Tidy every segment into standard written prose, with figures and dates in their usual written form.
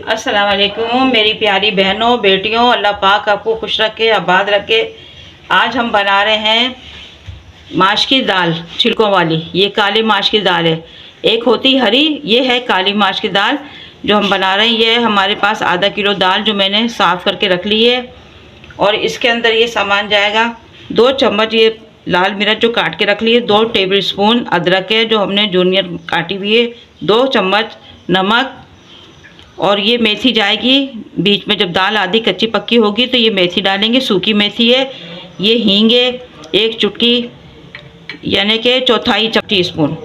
अस्सलाम वालेकुम मेरी प्यारी बहनों बेटियों, अल्लाह पाक आपको खुश रखे, आबाद रखे। आज हम बना रहे हैं माश की दाल छिलकों वाली। ये काली माश की दाल है, एक होती हरी, ये है काली माश की दाल जो हम बना रहे हैं। ये हमारे पास आधा किलो दाल जो मैंने साफ़ करके रख ली है। और इसके अंदर ये सामान जाएगा 2 चम्मच ये लाल मिर्च जो काट के रख ली है, 2 टेबल स्पून अदरक है जो हमने जूनियर काटी हुई है, 2 चम्मच नमक, और ये मेथी जाएगी बीच में। जब दाल आधी कच्ची पक्की होगी तो ये मेथी डालेंगे, सूखी मेथी है। ये हींग है 1 चुटकी, यानी कि चौथाई टीस्पून।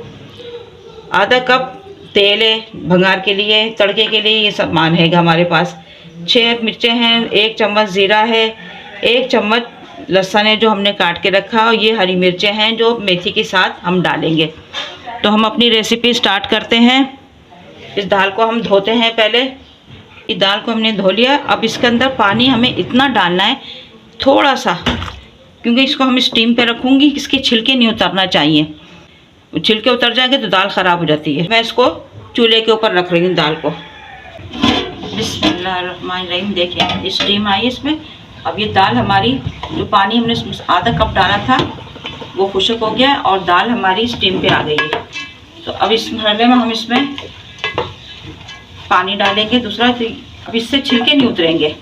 आधा कप तेल है भंगार के लिए, तड़के के लिए ये सामान है हमारे पास। 6 मिर्चें हैं, 1 चम्मच ज़ीरा है, 1 चम्मच लहसुन है जो हमने काट के रखा, और ये हरी मिर्चें हैं जो मेथी के साथ हम डालेंगे। तो हम अपनी रेसिपी स्टार्ट करते हैं। इस दाल को हम धोते हैं पहले। इस दाल को हमने धो लिया। अब इसके अंदर पानी हमें इतना डालना है, थोड़ा सा, क्योंकि इसको हम स्टीम पे रखूँगी, इसके छिलके नहीं उतरना चाहिए। छिलके उतर जाएंगे तो दाल ख़राब हो जाती है। मैं इसको चूल्हे के ऊपर रख रही हूँ दाल को। बिस्मिल्लाहिर्रहमानिर्रहीम। देखिए स्टीम आई इसमें। अब ये दाल हमारी, जो पानी हमने आधा कप डाला था वो खुश्क हो गया और दाल हमारी स्टीम पे आ गई है। तो अब इस मरहले में हम इसमें पानी डालेंगे दूसरा। तो अब इससे छिलके नहीं उतरेंगे।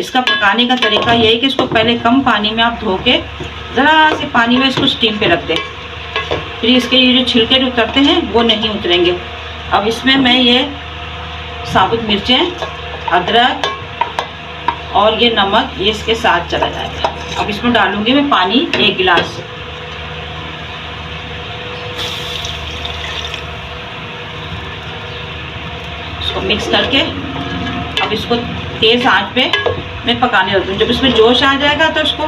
इसका पकाने का तरीका यही कि इसको पहले कम पानी में आप धो के ज़रा से पानी में इसको स्टीम पे रख दें, फिर इसके ये जो छिलके जो उतरते हैं वो नहीं उतरेंगे। अब इसमें मैं ये साबुत मिर्चें, अदरक और ये नमक, ये इसके साथ चला जाएगा। अब इसमें डालूंगी मैं पानी 1 गिलास। इसको मिक्स करके अब इसको तेज़ आंच पे मैं पकाने रख दूँ। जब इसमें जोश आ जाएगा तो इसको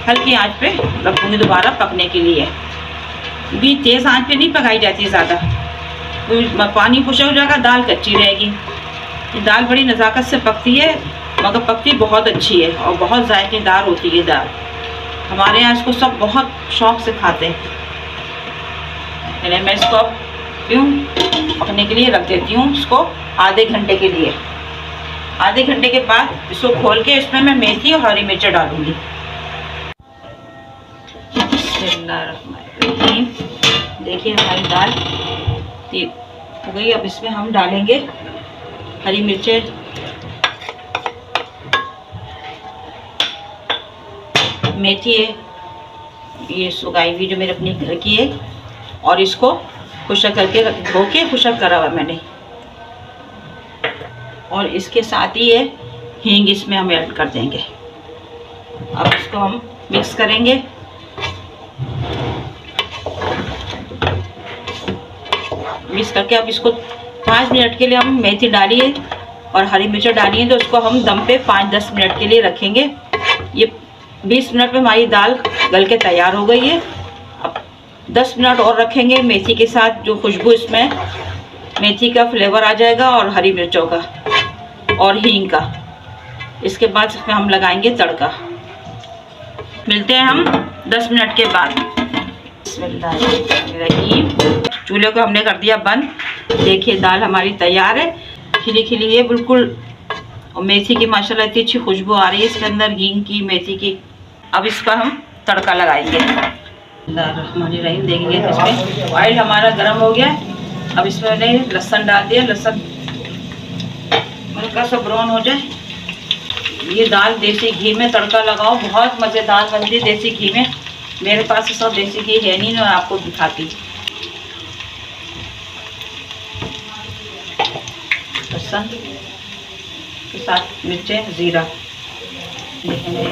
हल्की आंच पे रखूँगी दोबारा पकने के लिए। भी तेज़ आंच पे नहीं पकाई जाती ज़्यादा, तो पानी खुश्क हो जाएगा, दाल कच्ची रहेगी। ये दाल बड़ी नज़ाकत से पकती है, मगर पकती बहुत अच्छी है और बहुत जायकेदार होती है दाल। हमारे यहाँ इसको सब बहुत शौक़ से खाते हैं। पहले मैं इसको अब यूँ पकने के लिए रख देती हूँ, इसको आधे घंटे के लिए। आधे घंटे के बाद इसको खोल के इसमें मैं मेथी और हरी मिर्च डालूँगी। देखिए हमारी दाल हो गई। अब इसमें हम डालेंगे हरी मिर्चें, मेथी है ये सुगाई हुई जो मेरे अपनी घर की है, और इसको खुश्क करके धो के खुश्क करा हुआ मैंने। और इसके साथ ही ये हींग इसमें हम ऐड कर देंगे। अब इसको हम मिक्स करेंगे। मिक्स करके अब इसको 5 मिनट के लिए हम मेथी डालिए और हरी मिर्च डालिए, तो उसको हम दम पे 5-10 मिनट के लिए रखेंगे। ये 20 मिनट में हमारी दाल गल के तैयार हो गई है। अब 10 मिनट और रखेंगे मेथी के साथ, जो खुशबू इसमें मेथी का फ्लेवर आ जाएगा और हरी मिर्चों का और हींग का। इसके बाद इसमें हम लगाएंगे तड़का। मिलते हैं हम 10 मिनट के बाद। बिस्मिल्लाहिर्रहमानिर्रहीम। चूल्हे को हमने कर दिया बंद। देखिए दाल हमारी तैयार है, खिली खिली है बिल्कुल, और मेथी की माशाल्लाह इतनी अच्छी खुशबू आ रही है इसके अंदर, हींग की, मेथी की। अब इसका हम तड़का लगाएंगे। बिस्मिल्लाहिर्रहमानिर्रहीम। देखेंगे इसमें ऑयल हमारा गर्म हो गया। अब इसमें मैंने लहसुन डाल दिया। लहसुन हल्का सा ब्राउन हो जाए। ये दाल देसी घी में तड़का लगाओ, बहुत मज़ेदार बनती है देसी घी में। मेरे पास तो सब देसी घी है नहीं, मैं आपको दिखाती। लहसुन के साथ मिर्चें, ज़ीरा। देखेंगे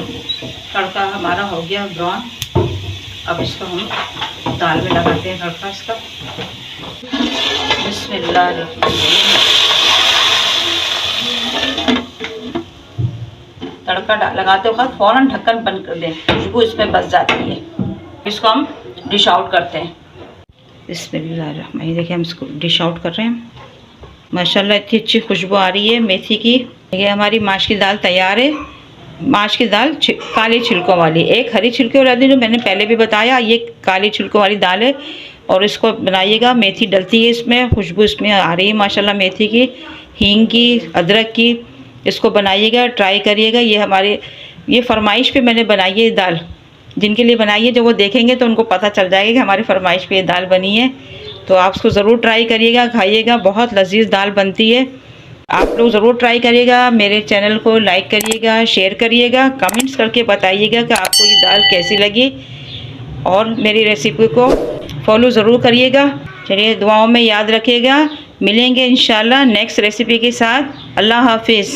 तड़का हमारा हो गया ब्राउन। अब इसको हम दाल में लगाते हैं तड़का इसका। बिस्मिल्लाहिर्रहमानिर्रहीम। तड़का लगाते वक्त फ़ौरन ढक्कन बंद कर दें, खुशबू इसमें बस जाती है। इसको हम डिश आउट करते हैं। बिस्मिल्लाहिर्रहमानिर्रहीम। देखिए हम इसको डिश आउट कर रहे हैं। माशाल्लाह इतनी अच्छी खुशबू आ रही है मेथी की। ये हमारी माश की दाल तैयार है। माश की दाल काली छिलकों वाली, एक हरी छिलके वाली जो मैंने पहले भी बताया, ये काली छिलकों वाली दाल है। और इसको बनाइएगा, मेथी डलती है इसमें, खुशबू इसमें आ रही है माशाल्लाह मेथी की। हींग की, अदरक की। इसको बनाइएगा, ट्राई करिएगा। ये फरमाइश पे मैंने बनाई है ये दाल। जिनके लिए बनाई है जब वो देखेंगे तो उनको पता चल जाएगा कि हमारी फरमाइश पे ये दाल बनी है। तो आप उसको ज़रूर ट्राई करिएगा, खाइएगा। बहुत लजीज दाल बनती है। आप लोग ज़रूर ट्राई करिएगा। मेरे चैनल को लाइक करिएगा, शेयर करिएगा, कमेंट्स करके बताइएगा कि आपको ये दाल कैसी लगी, और मेरी रेसिपी को फॉलो ज़रूर करिएगा। चलिए, दुआओं में याद रखिएगा। मिलेंगे इंशाल्लाह नेक्स्ट रेसिपी के साथ। अल्लाह हाफिज़।